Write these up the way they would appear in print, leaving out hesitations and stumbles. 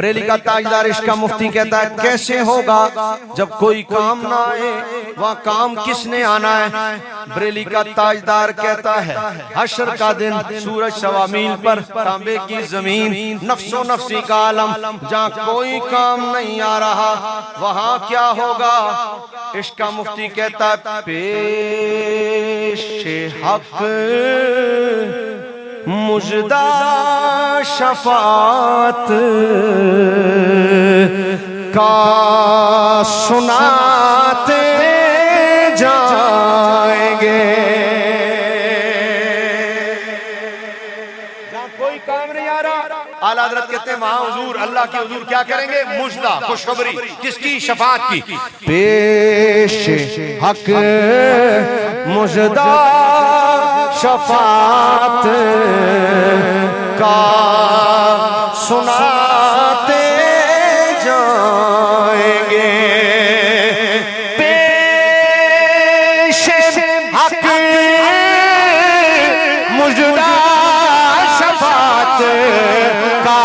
बरेली का ताजदार इश्का मुफ्ती कहता है कैसे होगा जब कोई काम ना आए, वह काम किसने आना है। बरेली का ताजदार कहता है हशर का दिन, सूरज सवा मील पर, तांबे की जमीन, नफ्सो नफ्सी का आलम, जहाँ कोई काम नहीं आ रहा वहाँ क्या होगा। इश्का मुफ्ती कहता है पेशे हक मुजदा शफात का सुनाते जाएंगे। जहाँ कोई काम नहीं आ रहा, आला हज़रत कहते हैं वहां हुजूर अल्लाह के हुजूर क्या करेंगे, मुजदा खुशखबरी, किसकी, शफात की। पेश हक मुजदा शफात का सुनाते जाएंगे। पेश हक मुजदा शफात का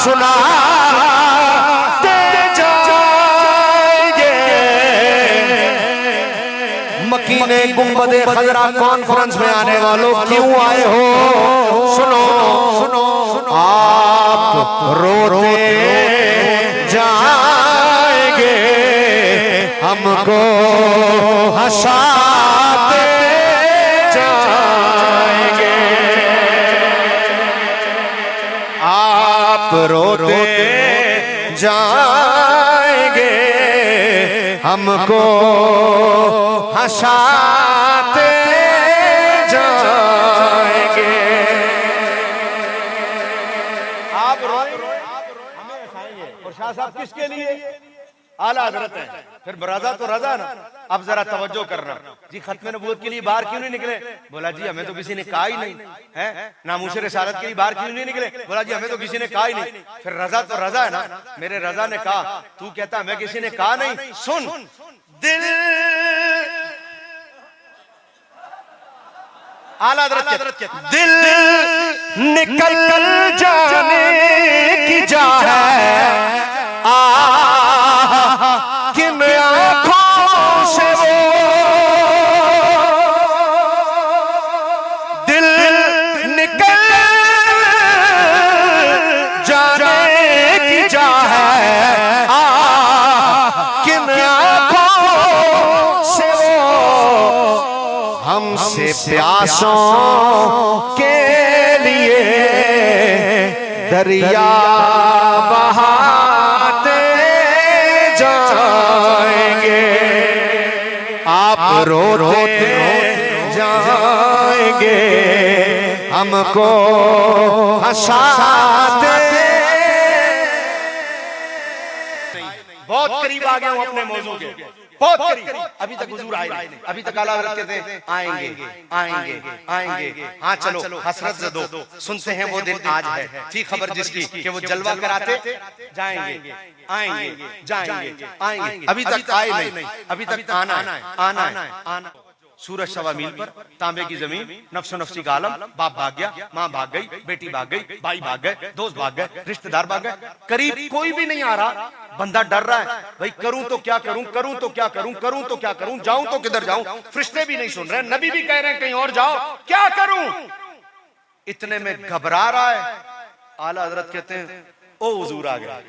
सुनाते जाएंगे। मकीने गुंबदे खजरा कॉन्फ्रेंस में आने वालों क्यों आए हो, सुनो सुनो सुनो, आप रोते जाएंगे, हमको हंसाते जाएंगे। आप रोते जाएंगे, हमको हंसाते जाएंगे। आप रोए हमें हंसाएंगे, और शाह साहब किसके लिए, आला हज़रत है, फिर रजा तो रजा ना। अब जरा तवज्जो करना जी, खत्मे नबूवत के लिए बाहर क्यों नहीं निकले। बोला जी हमें तो किसी ने कहा ही नहीं है। नामूसे रिसालत के लिए बाहर क्यों नहीं निकले। बोला जी हमें तो किसी ने कहा ही नहीं। फिर रजा तो रजा है ना, मेरे रजा ने कहा, तू कहता हमें किसी ने कहा नहीं। सुन, दिल आला हज़रत के दिल निकल जाने की जा है, किन आँखों से वो दिल निकल जाने की जा है, किन आँखों से वो हमसे प्यासों के लिए दरिया बहाते जाएंगे। आप रोते जाएंगे, हमको हंसाते। बहुत करीब आ गया हूं अपने मौजू के, बहुत करीब। अभी तक हुजूर आए नहीं, अभी तक आला हज़रत कहते हैं आएंगे आएंगे आएंगे। हाँ चलो हसरत ज़दो, सुनते हैं वो दिन आज है, थी खबर जिसकी कि वो जलवा कराते जाएंगे, आएंगे जाएंगे आएंगे। अभी तक आए नहीं, अभी तक आना है, आना है, आना। सूरज सवा मील पर, तांबे की जमीन, नफ्सो नफ्सी का आलम, बाप भाग गया, माँ भाग गई, बेटी भाग गई, भाई भाग गए, दोस्त भाग गए, रिश्तेदार भाग गए, करीब कोई भी नहीं आ रहा। बंदा डर रहा है, भाई करूं तो क्या करूं, करूं तो क्या करूं, करूं तो क्या करूं, जाऊं तो किधर जाऊं। फरिश्ते भी नहीं सुन रहे, नबी भी कह रहे हैं कहीं और जाओ, क्या करूं। इतने में घबरा रहा है। आला हज़रत कहते हैं ओ हुजूर आ गया।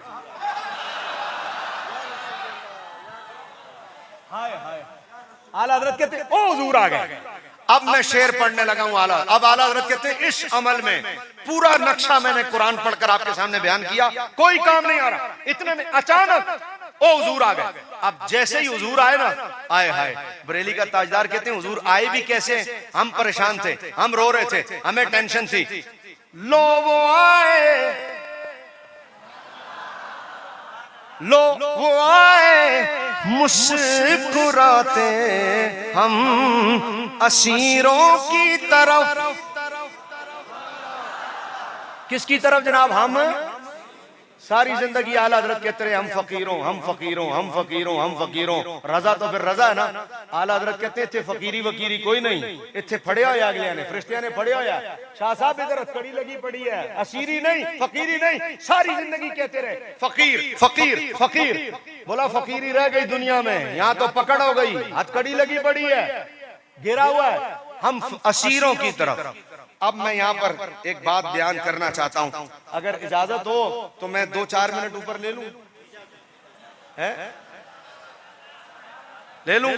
हाय हाय, आला हज़रत कहते हैं ओ हुजूर आ गए। अब मैं शेर पढ़ने लगा हूं आला। अब आला हज़रत कहते हैं इस अमल में पूरा नक्शा मैंने कुरान पढ़कर आपके सामने बयान किया, कोई काम नहीं आ रहा। इतने में अचानक ओ हुजूर आ गए। अब जैसे ही हुजूर आए ना, आए हाय, बरेली का ताजदार कहते हैं हुजूर आए भी कैसे, हम परेशान थे, हम रो रहे थे, हमें टेंशन थी। लो वो आए, लो वो आए मुस्कुराते, हम असीरों की तरफ। किसकी तरफ जनाब, हम सारी जिंदगी आला हजरत कहते रहे हम फकीरों, हम फकीरों, हम फकीरों, हम फकीरों। रजा तो फिर रजा है ना। आला हजरत कहते थे फकीरी वकीरी कोई नहीं, इतने फड़िया होया अगलिया ने, फरिश्तिया ने फड़िया होया। शाह साहब इधर कड़ी लगी पड़ी है, असीरी नहीं, फकीरी नहीं, सारी जिंदगी कहते रहे फकीर फकीर फकीर। बोला फकीरी रह गई दुनिया में, यहाँ तो पकड़ हो गई, हथकड़ी लगी पड़ी है, गिरा हुआ है हम असीरों की तरफ। अब मैं यहाँ पर एक बात बयान करना चाहता हूँ, अगर इजाजत हो तो मैं 2-4 मिनट ऊपर ले लूं, ले लूं।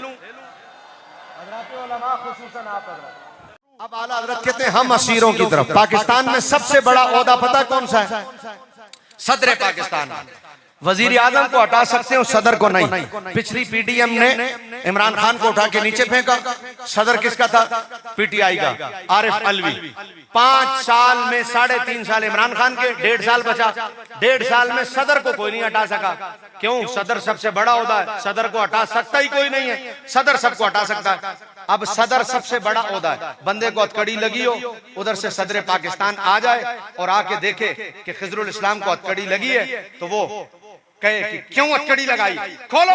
अब आला हजरत कहते हैं हम असीरों की तरफ। पाकिस्तान में सबसे बड़ा ओहदा पता कौन सा है? सदर पाकिस्तान। वजीर आजम को हटा सकते हो, सदर को नहीं। पिछली पीडीएम ने इमरान खान को उठा के नीचे फेंका, सदर किसका था? पीटीआई का, आरिफ अलवी। 5 साल में 3.5 साल इमरान खान के, 1.5 साल बचा। 1.5 साल में सदर को कोई नहीं हटा सका। क्यों? सदर सबसे बड़ा ओहदा है, सदर को हटा सकता ही कोई नहीं है, सदर सबको हटा सकता है। अब सदर सबसे बड़ा ओहदा है, बंदे को हथकड़ी लगी हो, उधर से सदर पाकिस्तान आ जाए और आके देखे कि खिजरुल इस्लाम को हथकड़ी लगी है, तो वो कहे कि क्यों हथकड़ी लगाई, खोलो।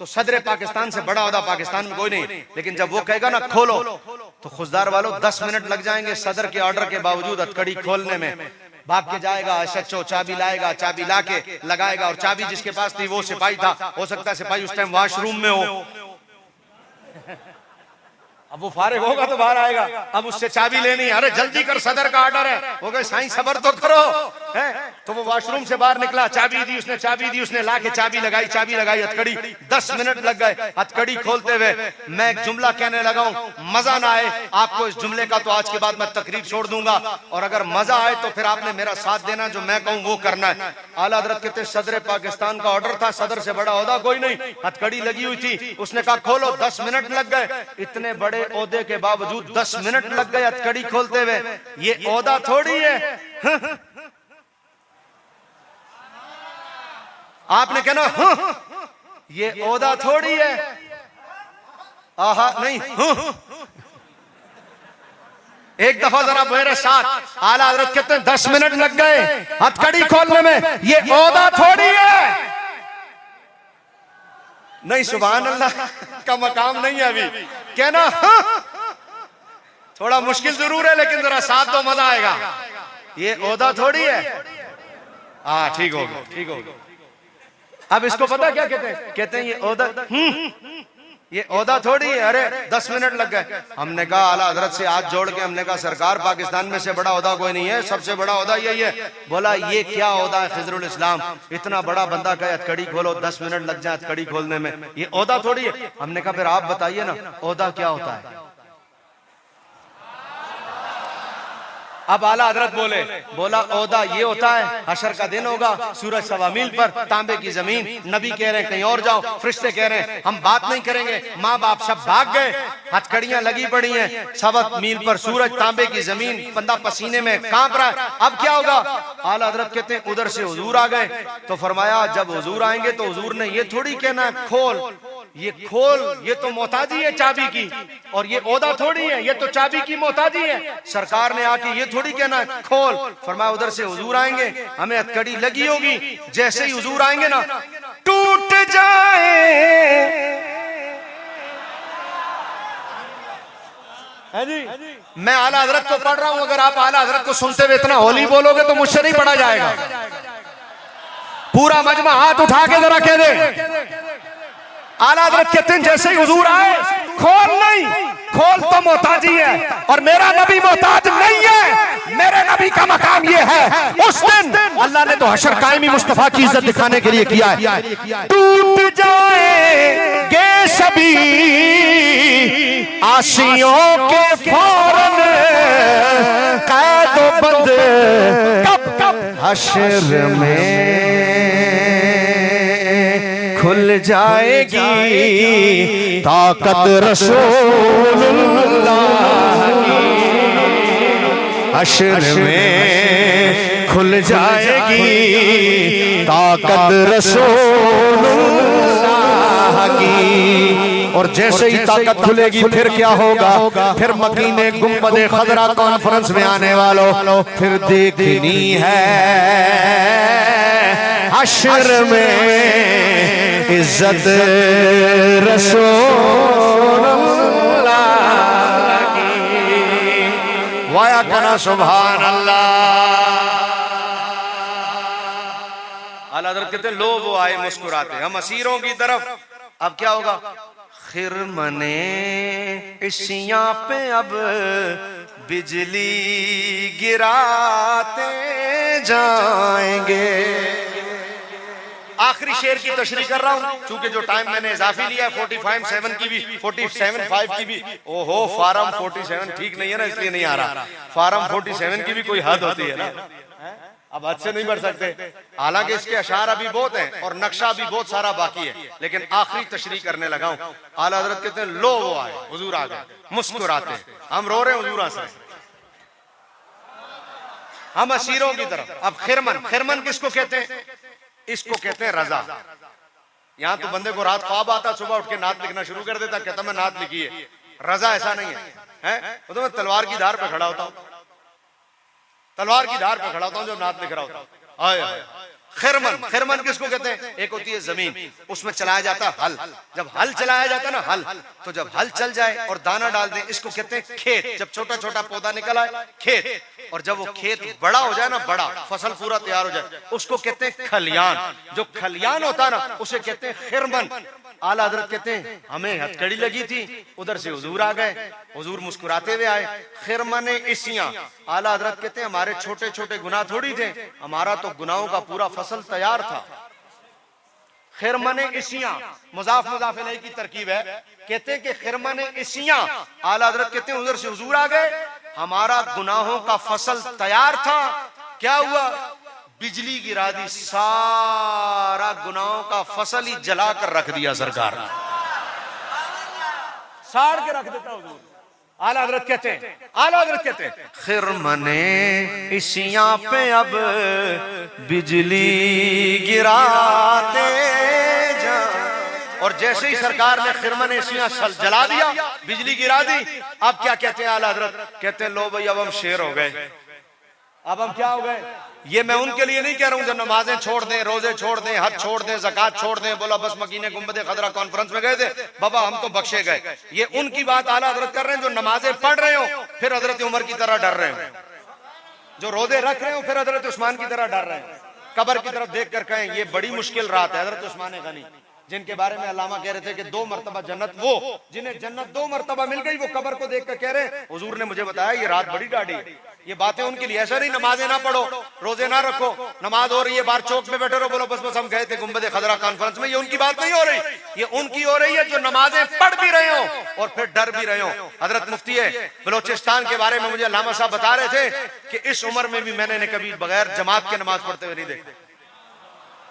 तो सदर पाकिस्तान से बड़ा ओहदा पाकिस्तान में कोई नहीं। लेकिन जब वो कहेगा ना खोलो, तो खुशदार वालों 10 मिनट लग जाएंगे सदर के ऑर्डर के बावजूद हथकड़ी खोलने में। भाग के जाएगा एसएचओ, चाबी लाएगा, चाबी लाके लगाएगा, और चाबी जिसके पास थी वो सिपाही था, हो सकता है सिपाही उस टाइम वॉशरूम में हो। अब वो फारिग होगा तो बाहर आएगा, अब उससे चाबी लेनी है, अरे जल्दी कर सदर का ऑर्डर है। वो कहे साईं सबर तो करो, है? तो वो वॉशरूम से बाहर निकला, चाबी दी उसने, चाबी दी उसने, लाके चाबी लगाई, हथकड़ी। 10 मिनट लग गए हथकड़ी खोलते हुए। मैं एक जुमला कहने लगा हूं, मजा ना आए आपको इस जुमले का तो आज के बाद मैं तकरीर छोड़ दूंगा, और अगर मजा आए तो फिर आपने मेरा साथ देना, जो मैं कहूं वो करना है। आला हजरत कहते सदर पाकिस्तान का ऑर्डर था, सदर से बड़ा ओहदा कोई नहीं, हथकड़ी लगी हुई थी, उसने कहा खोलो। 10 मिनट लग गए। इतने बड़े ओहदे के बावजूद 10 मिनट लग गए हथकड़ी खोलते हुए। ये ओहदा थोड़ी है। आपने कहना ये ओहदा थोड़ी है, आहा नहीं। एक दफा जरा मेरे साथ, आला हजरत कहते हैं 10 मिनट लग गए हथकड़ी खोलने में, ये ओहदा थोड़ी है। नहीं, सुभान अल्लाह का मकाम नहीं है अभी कहना। थोड़ा मुश्किल जरूर है, लेकिन जरा साथ तो मजा आएगा। ये ओहदा थोड़ी है। हाँ ठीक हो गया, ठीक हो गया। अब इसको पता क्या कहते हैं? कहते हैं ये ओहदा, ये ओहदा थोड़ी है। अरे 10 मिनट लग गए। हमने कहा आला हजरत से हाथ जोड़ के, हमने कहा सरकार पाकिस्तान में से बड़ा ओहदा कोई नहीं है, सबसे बड़ा ओहदा यही है। बोला ये क्या ओहदा है खिजरुल इस्लाम? इतना बड़ा बंदा कहे हथकड़ी खोलो, 10 मिनट लग जाए हथकड़ी खोलने में, ये ओहदा थोड़ी है। हमने कहा फिर आप बताइए ना ओहदा क्या होता है? अब आला हजरत बोला ओहदा ये होता है, हशर का दिन होगा, सूरज 1.25 मील पर, तांबे की जमीन। नबी कह रहे हैं कहीं और जाओ, फरिश्ते कह रहे हैं हम बात नहीं करेंगे, माँ बाप सब भाग गए, हथकड़ियां लगी पड़ी हैं, 1.25 मील पर सूरज, तांबे की जमीन, बंदा पसीने में कांप रहा है। अब क्या होगा? आला हजरत कहते हैं उधर से हुजूर आ गए, तो फरमाया जब हुजूर आएंगे तो हुजूर ने ये थोड़ी कहना खोल, ये खोल, ये तो मोहताजी है चाबी की, और ये ओहदा थोड़ी है, ये तो चाबी की मोहताजी है। सरकार ने आके ये थोड़ी कहना खोल। फरमाया उधर से हुजूर आएंगे, हमें हथकड़ी लगी होगी, जैसे ही हुजूर आएंगे ना टूट जाए। है जी? मैं आला हजरत को पढ़ रहा हूं, अगर आप आला हजरत को सुनते हुए इतना होली बोलोगे तो मुझसे नहीं पढ़ा जाएगा। पूरा मजमा हाथ उठा के जरा कह दे। आला हजरत कहते हैं जैसे ही हुजूर आए खोल नहीं, खोल तो मोहताजी है, और मेरा नबी मोहताज नहीं है। मेरे नबी का मकाम ये है, उस दिन अल्लाह ने तो हशर कायमी मुस्तफा की इज्जत दिखाने के लिए किया है। टूट जाएंगे सभी आशियों के फौरन, कैद बंद कब हशर में खुल जाएगी ताकत रसूलुल्लाह की, हशर में खुल जाएगी ताकत रसूलुल्लाह की। और जैसे ही ताकत खुलेगी फिर क्या होगा, फिर मकीने गुंबदे खजरा कॉन्फ्रेंस में आने वालों, फिर देखनी है हश्र में इज्जत रसूलुल्लाह की। वाया कना सुभान अल्लाह। आला हज़रत कहते हैं लो वो आए मुस्कुराते, हम असीरों की तरफ। अब क्या होगा, खिरमने इशियां पे अब बिजली गिराते जाएंगे। आखिरी शेर की तशरीह कर रहा हूं, चूंकि जो टाइम मैंने इजाफी लिया है 47 की भी 47.5 की भी, ओहो फार्म 47 ठीक नहीं है ना, इसलिए नहीं आ रहा। फार्म 47 की भी कोई हद होती है ना, अब हद से नहीं बढ़ सकते। हालांकि इसके अशार अभी बहुत हैं और नक्शा भी बहुत सारा बाकी है, लेकिन आखिरी तशरीह करने लगा हूं। आला हज़रत कहते हैं लो वो आए, हुजूर आ गए मुस्कुराते, हम रो रहे हैं हुजूर से, हम असीरों की तरफ। अब खिरमन, खिरमन किसको कहते हैं? इसको कहते हैं रजा। यहां तो बंदे को रात ख्वाब आता, सुबह उठ के नात लिखना शुरू कर देता, कहता मैं नात लिखी है। रजा ऐसा नहीं है, वो तो मैं तलवार की धार पे खड़ा होता हूं, तलवार की धार पे खड़ा होता हूं जब नात लिख रहा होता हूं। खिरमन, खिरमन किसको कहते हैं? एक होती है जमीन, उसमें चलाया जाता है हल। जब हल चलाया जाता है ना हल, तो जब हल चल जाए और दाना डाल दें, इसको कहते हैं खेत। जब छोटा छोटा पौधा निकल आए खेत, और जब वो खेत बड़ा हो जाए ना, बड़ा फसल पूरा तैयार हो जाए, उसको कहते हैं खलियान। जो खलियान होता है ना, उसे कहते हैं खिरमन। आला हज़रत कहते हैं हमें हथकड़ी लगी थी, उधर से हुजूर आ गए, हुजूर मुस्कुराते हुए आए। खिरमन इसियां, आला हज़रत कहते हैं हमारे छोटे छोटे गुनाह थोड़ी थे, हमारा तो गुनाहों का पूरा फसल तैयार था। खिरमन इसियां मुजाफ मुजाफ इलैहि की तरकीब है। कहते हैं कि खिरमन इसियां, आला हज़रत कहते हैं उधर से हुजूर आ गए, हमारा गुनाहों का फसल तैयार था। क्या हुआ? बिजली गिरा दी, सारा गुनाहों का फसल ही जला कर रख दिया सरकार ने, साड़ के रख देता हुजूर। आला हज़रत कहते हैं, आला हज़रत कहते हैं खिरमने इशियां पे अब बिजली गिराते जा। और जैसे ही सरकार ने खिरमन इशियां जला दिया, बिजली गिरा दी, अब क्या कहते हैं आला हज़रत? कहते हैं लो भाई अब हम शेर हो गए। अब हम क्या हो गए? ये मैं उनके लिए नहीं कह रहा हूं जो नमाजें छोड़ दें, रोजे छोड़ दें, हज छोड़ दें, ज़कात छोड़ दें, बोला बस मकीने गुंबदे खदरा कॉन्फ्रेंस में गए थे बाबा हम तो बख्शे गए। ये उनकी बात आला हज़रत कर रहे हैं जो नमाजें पढ़ रहे हो फिर हज़रत उमर की तरह डर रहे हो, जो रोजे रख रहे हो फिर हज़रत उस्मान की तरह डर रहे हैं। कब्र की तरफ देख कर कहें ये बड़ी मुश्किल रात है। हज़रत उस्मान गनी जिनके बारे में अल्लामा कह रहे थे कि 2 मरतबा जन्नत, वो जिन्हें जन्नत 2 मरतबा मिल गई, वो कब्र को देख कर कह रहे हैं हुजूर ने मुझे बताया ये रात बड़ी डाढ़ी है। ये बातें उनके लिए ऐसा नहीं नमाजें ना पढ़ो, रोजे ना रखो, नमाज हो रही है बाहर चौक में बैठे रहो, बोलो बस बस हम गए थे गुंबदे खदरा कॉन्फ्रेंस में। ये उनकी बात नहीं हो रही, ये उनकी हो रही है जो नमाजें पढ़ भी रहे हो और फिर डर भी रहे हो। हजरत मुफ्ती बलोचिस्तान के बारे में मुझे अल्लामा साहब बता रहे थे कि इस उम्र में भी मैंने कभी बगैर जमात के नमाज पढ़ते हुए नहीं देखा।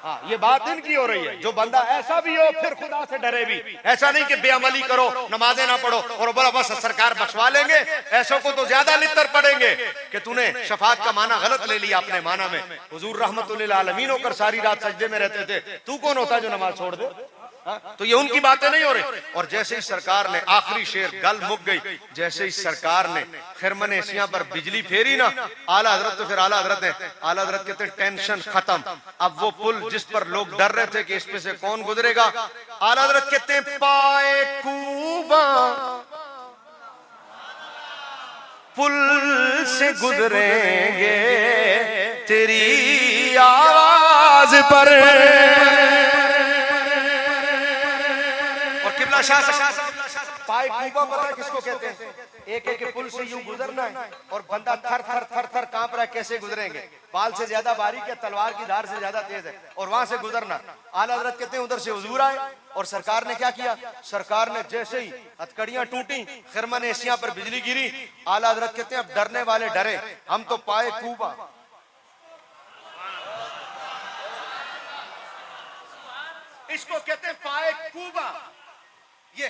हाँ, ये बात इनकी हो रही है जो बंदा ऐसा भी हो फिर खुदा से डरे भी, ऐसा नहीं कि बेअमली करो, नमाजें ना पढ़ो और बोला बस सरकार बख्शवा लेंगे। ऐसों को तो ज्यादा लित्तर पड़ेंगे कि तूने शफात का माना गलत ले लिया अपने माना में। हुजूर रहमतुल्लिल आलमीन होकर सारी रात सजदे में रहते थे, तू कौन होता है जो नमाज छोड़ दे? तो ये उनकी बातें नहीं हो रही। और जैसे ही सरकार ने आखिरी शेर गल मुक गई, जैसे ही सरकार ने खिरमन इसियां पर बिजली फेरी ना, आला हजरत तो फिर आला हजरत कहते हैं टेंशन खत्म। अब वो पुल जिस पर लोग डर रहे थे कि इस पे से कौन गुजरेगा, आला हजरत कहते हैं पाए कूबा पुल से गुजरेंगे तेरी आवाज पर। पाए कूबा पता है किसको कहते हैं? एक एक पुल से यूं गुजरना है और बंदा थर थर थर थर कांप रहा है, कैसे गुजरेंगे? बाल से ज्यादा बारीक है, तलवार की धार से ज्यादा तेज है, और वहां से गुजरना। आला हजरत कहते हैं उधर से हुजूर आए और सरकार ने क्या किया? सरकार ने जैसे ही हथकड़ियां टूटी, खिरमन इसियां पर बिजली गिरी, आला हजरत कहते हैं अब डरने वाले डरे, हम तो पाए कूबा। इसको कहते हैं पाए कूबा। ये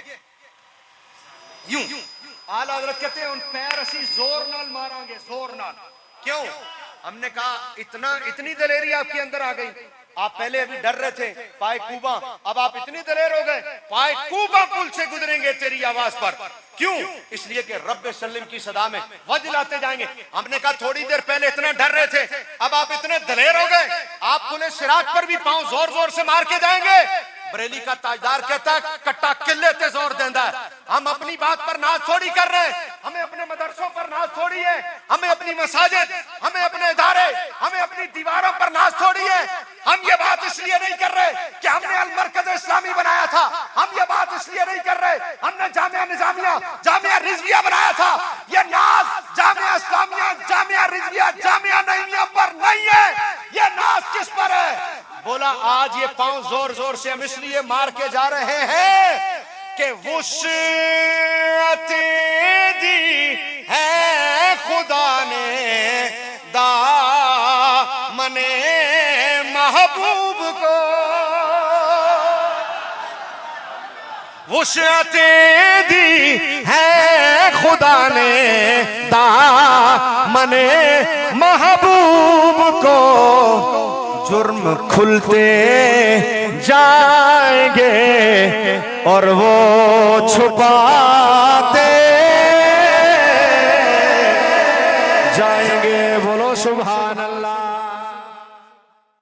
यूं आला हज़रत कहते हैं उन पैर असी जोर नाल मारांगे, जोर नाल। क्यों? हमने कहा इतनी दलेरी आपके अंदर आ गई, आप पहले अभी डर रहे थे पाए कूबा, अब आप इतने दलेर हो गए पाए कूबा पुल से गुजरेंगे तेरी आवाज पर। क्यों? इसलिए कि रब्बे सल्लम की सदा में वजलाते जाएंगे। हमने कहा थोड़ी देर पहले इतना डर रहे थे, अब आप इतने दलेर हो गए, आप पुले सिराज पर भी पांव जोर जोर से मार के जाएंगे। बरेली का ताजदार कहता है कट्टा किले ते जोर देंदा है। हम अपनी बात पर नाज थोड़ी कर रहे हैं, हमें अपने मदरसों पर नाज थोड़ी है, हमें अपनी मसाजिद, हमें अपने इदारे, हमें अपनी दीवारों पर नाज थोड़ी है। हम ये बात इसलिए नहीं कर रहे कि हमने अल मरकज इस्लामी बनाया था, हम ये बात इसलिए नहीं कर रहे हमने जामिया निजामिया जामिया रिजविया बनाया था। ये नाज जामिया इस्लामिया जामिया रिजविया जामिया नईमिया पर नहीं है, ये नाज किस पर है? बोला आज ये पांव जोर जोर से हम इसलिए मार के जा रहे हैं कि वुसअत दी है खुदा ने दामने महबूब को, वुसअत दी है खुदा ने दामने महबूब को। जुर्म खुलते जाएंगे और वो छुपाते